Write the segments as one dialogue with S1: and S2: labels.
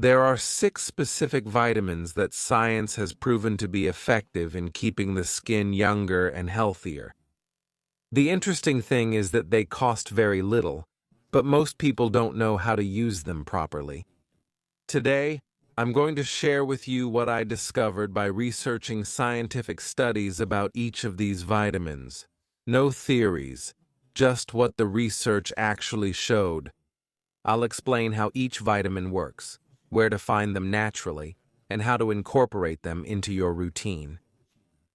S1: There are 6 specific vitamins that science has proven to be effective in keeping the skin younger and healthier. The interesting thing is that they cost very little, but most people don't know how to use them properly. Today, I'm going to share with you what I discovered by researching scientific studies about each of these vitamins. No theories, just what the research actually showed. I'll explain how each vitamin works, where to find them naturally, and how to incorporate them into your routine.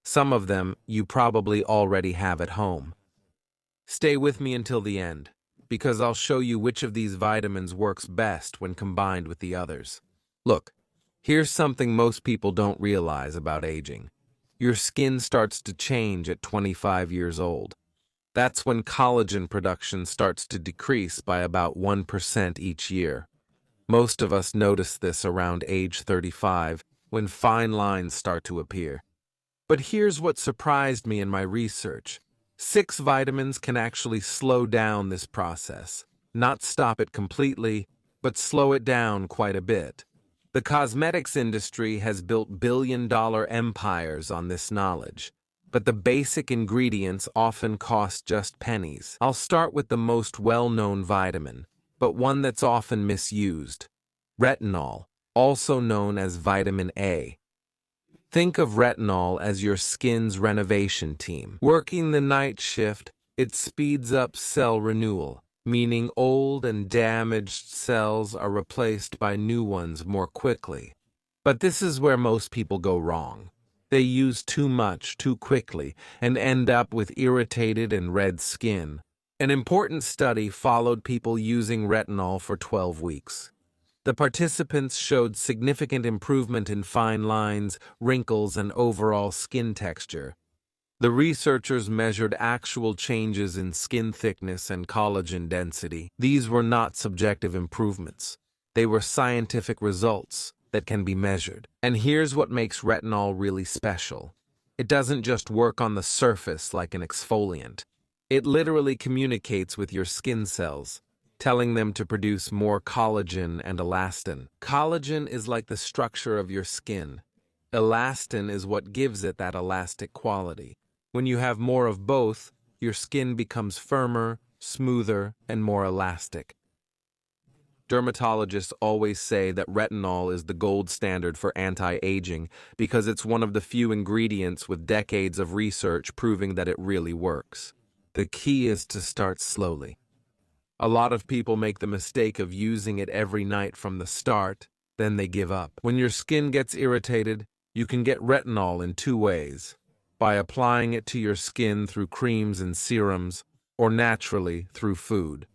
S1: Some of them you probably already have at home. Stay with me until the end, because I'll show you which of these vitamins works best when combined with the others. Look, here's something most people don't realize about aging. Your skin starts to change at 25 years old. That's when collagen production starts to decrease by about 1% each year. Most of us notice this around age 35, when fine lines start to appear. But here's what surprised me in my research. 6 vitamins can actually slow down this process. Not stop it completely, but slow it down quite a bit. The cosmetics industry has built billion-dollar empires on this knowledge, but the basic ingredients often cost just pennies. I'll start with the most well-known vitamin, but one that's often misused. Retinol, also known as vitamin A. Think of retinol as your skin's renovation team. Working the night shift, it speeds up cell renewal, meaning old and damaged cells are replaced by new ones more quickly. But this is where most people go wrong. They use too much too quickly and end up with irritated and red skin. An important study followed people using retinol for 12 weeks. The participants showed significant improvement in fine lines, wrinkles, and overall skin texture. The researchers measured actual changes in skin thickness and collagen density. These were not subjective improvements. They were scientific results that can be measured. And here's what makes retinol really special. It doesn't just work on the surface like an exfoliant. It literally communicates with your skin cells, telling them to produce more collagen and elastin. Collagen is like the structure of your skin. Elastin is what gives it that elastic quality. When you have more of both, your skin becomes firmer, smoother, and more elastic. Dermatologists always say that retinol is the gold standard for anti-aging because it's one of the few ingredients with decades of research proving that it really works. The key is to start slowly. A lot of people make the mistake of using it every night from the start, then they give up. When your skin gets irritated, you can get retinol in 2 ways. By applying it to your skin through creams and serums, or naturally through food.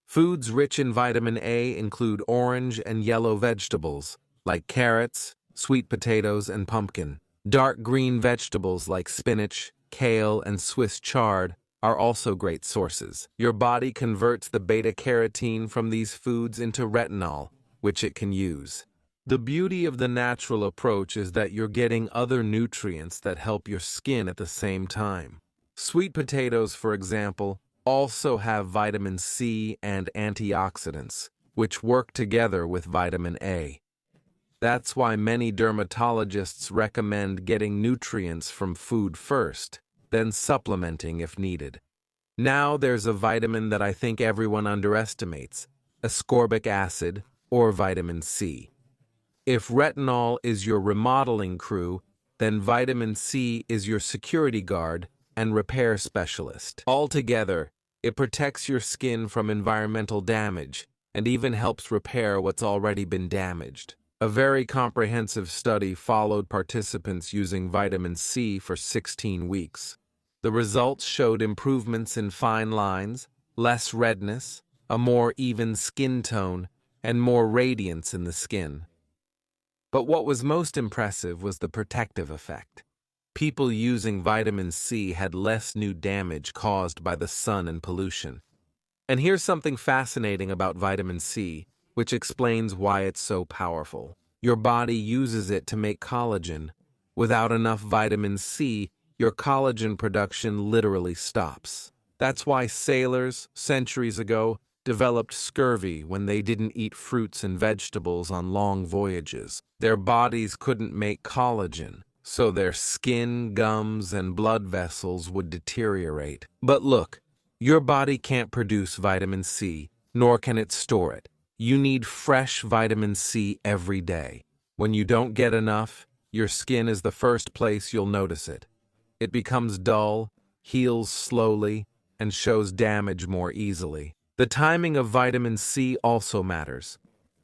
S1: Foods rich in vitamin A include orange and yellow vegetables, like carrots, sweet potatoes, and pumpkin. Dark green vegetables like spinach, kale, and Swiss chard are also great sources. Your body converts the beta-carotene from these foods into retinol, which it can use. The beauty of the natural approach is that you're getting other nutrients that help your skin at the same time. Sweet potatoes, for example, also have vitamin C and antioxidants, which work together with vitamin A. That's why many dermatologists recommend getting nutrients from food first, then supplementing if needed. Now there's a vitamin that I think everyone underestimates, ascorbic acid, or vitamin C. If retinol is your remodeling crew, then vitamin C is your security guard and repair specialist. Altogether, it protects your skin from environmental damage and even helps repair what's already been damaged. A very comprehensive study followed participants using vitamin C for 16 weeks. The results showed improvements in fine lines, less redness, a more even skin tone, and more radiance in the skin. But what was most impressive was the protective effect. People using vitamin C had less new damage caused by the sun and pollution. And here's something fascinating about vitamin C, which explains why it's so powerful. Your body uses it to make collagen. Without enough vitamin C, your collagen production literally stops. That's why sailors, centuries ago, developed scurvy when they didn't eat fruits and vegetables on long voyages. Their bodies couldn't make collagen, so their skin, gums, and blood vessels would deteriorate. But look, your body can't produce vitamin C, nor can it store it. You need fresh vitamin C every day. When you don't get enough, your skin is the first place you'll notice it. It becomes dull, heals slowly, and shows damage more easily. The timing of vitamin C also matters.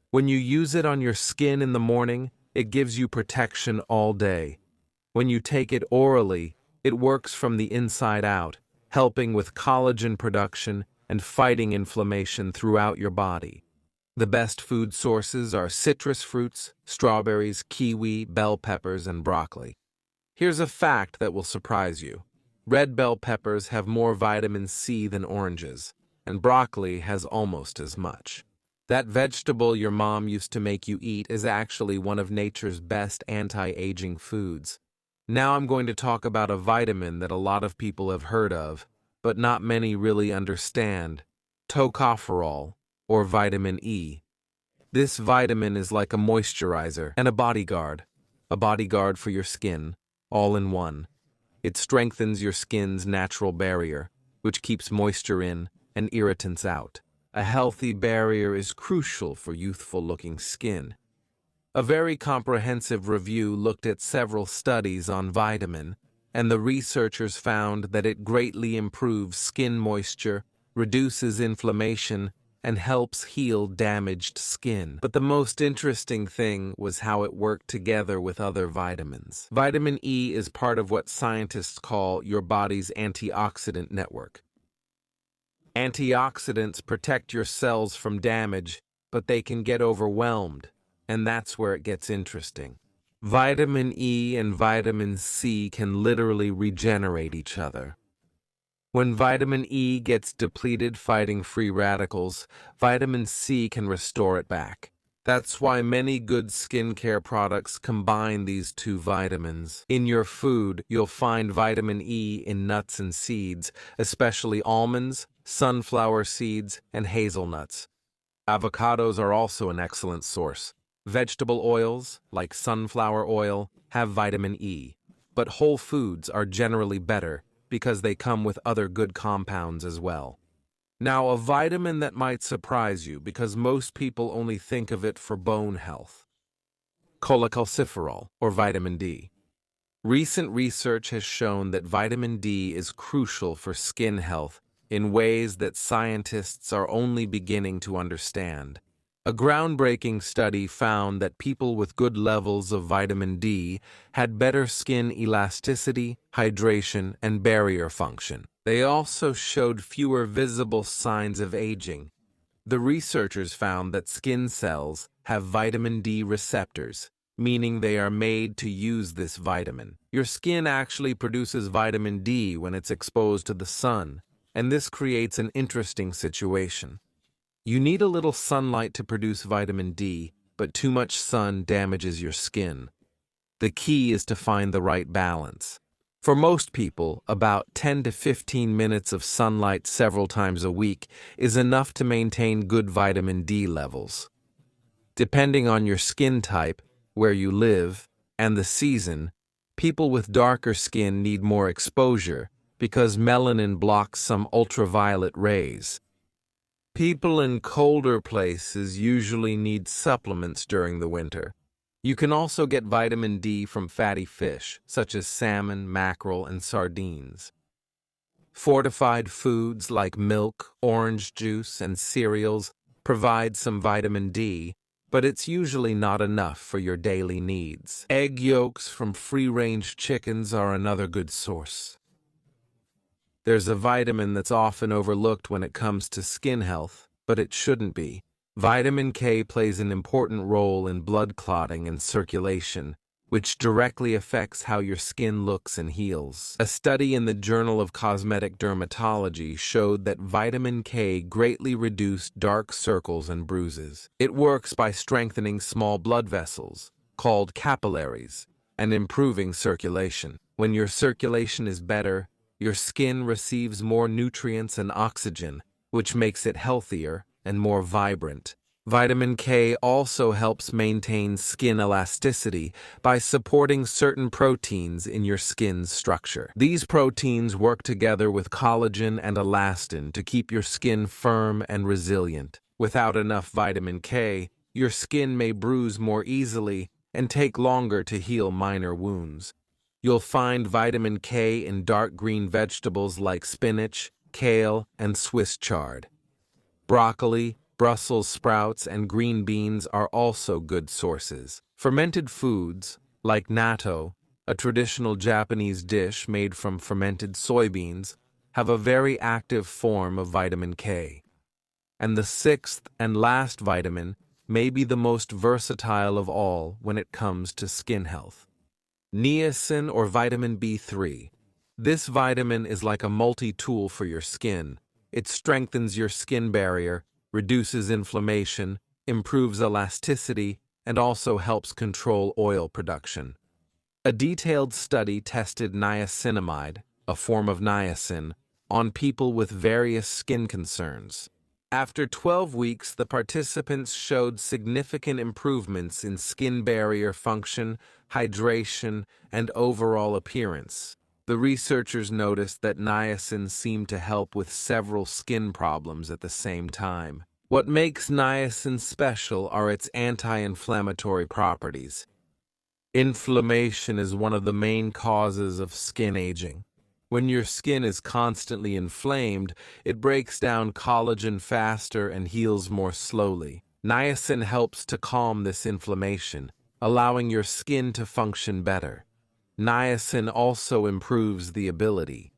S1: When you use it on your skin in the morning, it gives you protection all day. When you take it orally, it works from the inside out, helping with collagen production and fighting inflammation throughout your body. The best food sources are citrus fruits, strawberries, kiwi, bell peppers, and broccoli. Here's a fact that will surprise you. Red bell peppers have more vitamin C than oranges, and broccoli has almost as much. That vegetable your mom used to make you eat is actually one of nature's best anti-aging foods. Now I'm going to talk about a vitamin that a lot of people have heard of, but not many really understand: tocopherol, or vitamin E. This vitamin is like a moisturizer and a bodyguard for your skin, all in one. It strengthens your skin's natural barrier, which keeps moisture in and irritants out. A healthy barrier is crucial for youthful-looking skin. A very comprehensive review looked at several studies on vitamin, and the researchers found that it greatly improves skin moisture, reduces inflammation, and helps heal damaged skin. But the most interesting thing was how it worked together with other vitamins. Vitamin E is part of what scientists call your body's antioxidant network. Antioxidants protect your cells from damage, but they can get overwhelmed, and that's where it gets interesting. Vitamin E and vitamin C can literally regenerate each other. When vitamin E gets depleted fighting free radicals, vitamin C can restore it back. That's why many good skincare products combine these two vitamins. In your food, you'll find vitamin E in nuts and seeds, especially almonds, sunflower seeds, and hazelnuts. Avocados are also an excellent source. Vegetable oils, like sunflower oil, have vitamin E, but whole foods are generally better because they come with other good compounds as well. Now, a vitamin that might surprise you because most people only think of it for bone health: cholecalciferol, or vitamin D. Recent research has shown that vitamin D is crucial for skin health in ways that scientists are only beginning to understand. A groundbreaking study found that people with good levels of vitamin D had better skin elasticity, hydration, and barrier function. They also showed fewer visible signs of aging. The researchers found that skin cells have vitamin D receptors, meaning they are made to use this vitamin. Your skin actually produces vitamin D when it's exposed to the sun, and this creates an interesting situation. You need a little sunlight to produce vitamin D, but too much sun damages your skin. The key is to find the right balance. For most people, about 10 to 15 minutes of sunlight several times a week is enough to maintain good vitamin D levels. Depending on your skin type, where you live, and the season, people with darker skin need more exposure because melanin blocks some ultraviolet rays. People in colder places usually need supplements during the winter. You can also get vitamin D from fatty fish, such as salmon, mackerel, and sardines. Fortified foods like milk, orange juice, and cereals provide some vitamin D, but it's usually not enough for your daily needs. Egg yolks from free-range chickens are another good source. There's a vitamin that's often overlooked when it comes to skin health, but it shouldn't be. Vitamin K plays an important role in blood clotting and circulation, which directly affects how your skin looks and heals. A study in the Journal of Cosmetic Dermatology showed that vitamin K greatly reduced dark circles and bruises. It works by strengthening small blood vessels, called capillaries, and improving circulation. When your circulation is better, your skin receives more nutrients and oxygen, which makes it healthier and more vibrant. Vitamin K also helps maintain skin elasticity by supporting certain proteins in your skin's structure. These proteins work together with collagen and elastin to keep your skin firm and resilient. Without enough vitamin K, your skin may bruise more easily and take longer to heal minor wounds. You'll find vitamin K in dark green vegetables like spinach, kale, and Swiss chard. Broccoli, Brussels sprouts, and green beans are also good sources. Fermented foods, like natto, a traditional Japanese dish made from fermented soybeans, have a very active form of vitamin K. And the sixth and last vitamin may be the most versatile of all when it comes to skin health. Niacin, or vitamin B3. This vitamin is like a multi-tool for your skin. It strengthens your skin barrier, reduces inflammation, improves elasticity, and also helps control oil production. A detailed study tested niacinamide, a form of niacin, on people with various skin concerns. After 12 weeks, the participants showed significant improvements in skin barrier function, hydration, and overall appearance. The researchers noticed that niacin seemed to help with several skin problems at the same time. What makes niacin special are its anti-inflammatory properties. Inflammation is one of the main causes of skin aging. When your skin is constantly inflamed, it breaks down collagen faster and heals more slowly. Niacin helps to calm this inflammation, allowing your skin to function better. Niacin also improves the ability.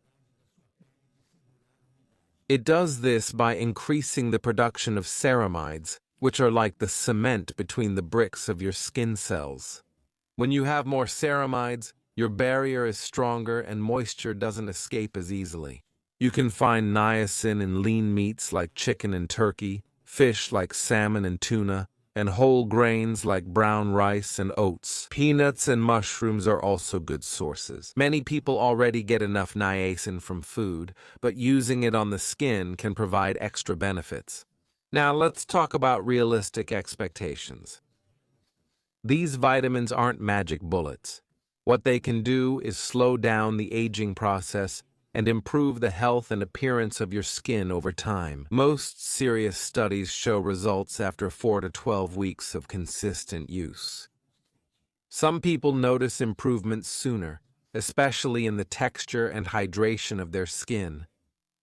S1: It does this by increasing the production of ceramides, which are like the cement between the bricks of your skin cells. When you have more ceramides, your barrier is stronger and moisture doesn't escape as easily. You can find niacin in lean meats like chicken and turkey, fish like salmon and tuna, and whole grains like brown rice and oats. Peanuts and mushrooms are also good sources. Many people already get enough niacin from food, but using it on the skin can provide extra benefits. Now let's talk about realistic expectations. These vitamins aren't magic bullets. What they can do is slow down the aging process and improve the health and appearance of your skin over time. Most serious studies show results after 4 to 12 weeks of consistent use. Some people notice improvements sooner, especially in the texture and hydration of their skin.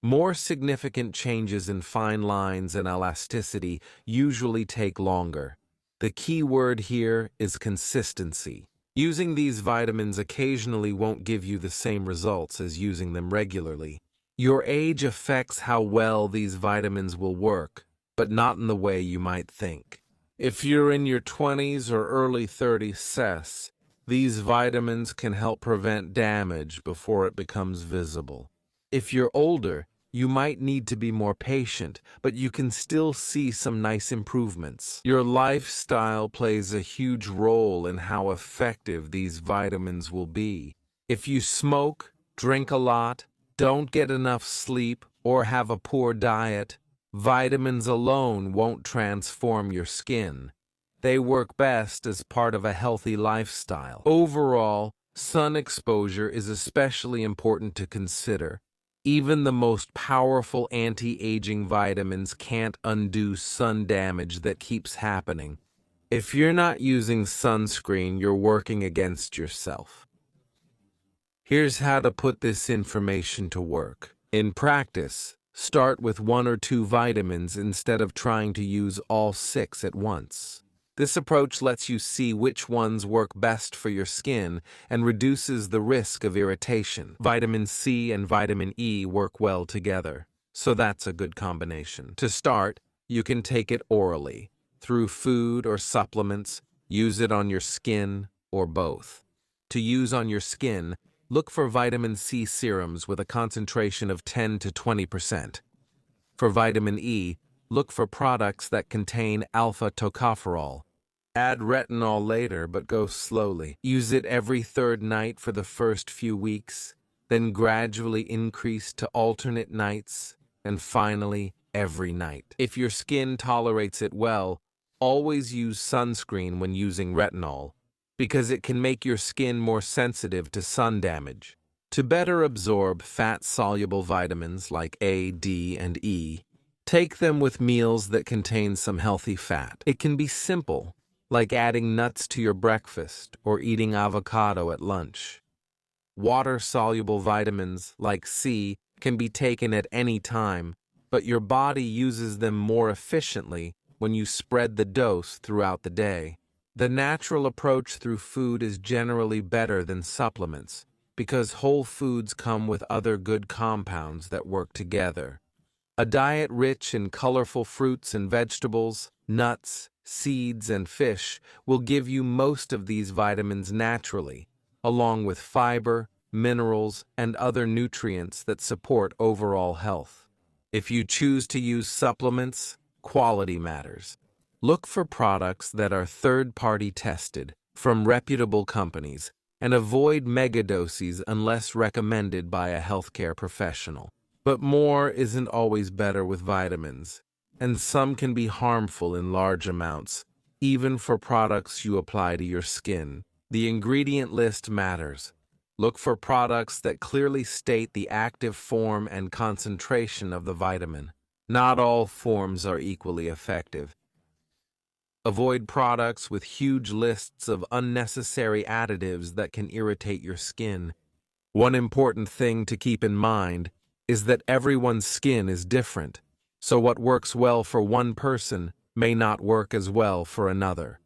S1: More significant changes in fine lines and elasticity usually take longer. The key word here is consistency. Using these vitamins occasionally won't give you the same results as using them regularly. Your age affects how well these vitamins will work, but not in the way you might think. If you're in your 20s or early 30s, these vitamins can help prevent damage before it becomes visible. If you're older, you might need to be more patient, but you can still see some nice improvements. Your lifestyle plays a huge role in how effective these vitamins will be. If you smoke, drink a lot, don't get enough sleep, or have a poor diet, vitamins alone won't transform your skin. They work best as part of a healthy lifestyle. Overall, sun exposure is especially important to consider. Even the most powerful anti-aging vitamins can't undo sun damage that keeps happening. If you're not using sunscreen, you're working against yourself. Here's how to put this information to work. In practice, start with 1 or 2 vitamins instead of trying to use all 6 at once. This approach lets you see which ones work best for your skin and reduces the risk of irritation. Vitamin C and vitamin E work well together, so that's a good combination. To start, you can take it orally, through food or supplements, use it on your skin, or both. To use on your skin, look for vitamin C serums with a concentration of 10 to 20%. For vitamin E, look for products that contain alpha tocopherol. Add retinol later, but go slowly. Use it every 3rd night for the first few weeks, then gradually increase to alternate nights, and finally, every night. If your skin tolerates it well, always use sunscreen when using retinol, because it can make your skin more sensitive to sun damage. To better absorb fat-soluble vitamins like A, D, and E, take them with meals that contain some healthy fat. It can be simple, like adding nuts to your breakfast or eating avocado at lunch. Water-soluble vitamins like C can be taken at any time, but your body uses them more efficiently when you spread the dose throughout the day. The natural approach through food is generally better than supplements, because whole foods come with other good compounds that work together. A diet rich in colorful fruits and vegetables, nuts, seeds, and fish will give you most of these vitamins naturally, along with fiber, minerals, and other nutrients that support overall health. If you choose to use supplements, quality matters. Look for products that are third-party tested from reputable companies and avoid megadoses unless recommended by a healthcare professional. But more isn't always better with vitamins, and some can be harmful in large amounts, even for products you apply to your skin. The ingredient list matters. Look for products that clearly state the active form and concentration of the vitamin. Not all forms are equally effective. Avoid products with huge lists of unnecessary additives that can irritate your skin. One important thing to keep in mind is that everyone's skin is different, so what works well for one person may not work as well for another.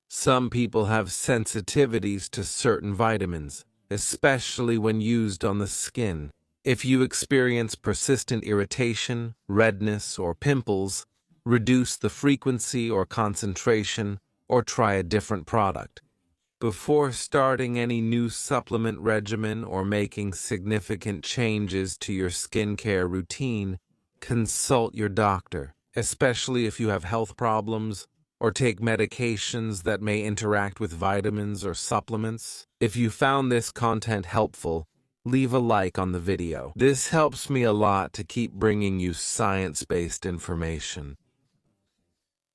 S1: Some people have sensitivities to certain vitamins, especially when used on the skin. If you experience persistent irritation, redness, or pimples, reduce the frequency or concentration, or try a different product. Before starting any new supplement regimen or making significant changes to your skincare routine, consult your doctor, especially if you have health problems or take medications that may interact with vitamins or supplements. If you found this content helpful, leave a like on the video. This helps me a lot to keep bringing you science-based information.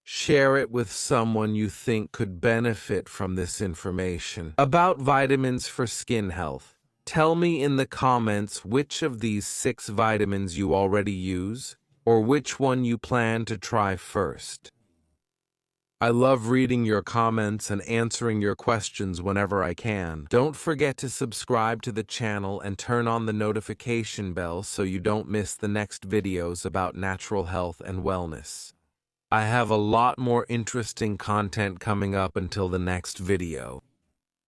S1: Share it with someone you think could benefit from this information. About vitamins for skin health, tell me in the comments which of these 6 vitamins you already use, or which one you plan to try first. I love reading your comments and answering your questions whenever I can. Don't forget to subscribe to the channel and turn on the notification bell so you don't miss the next videos about natural health and wellness. I have a lot more interesting content coming up until the next video.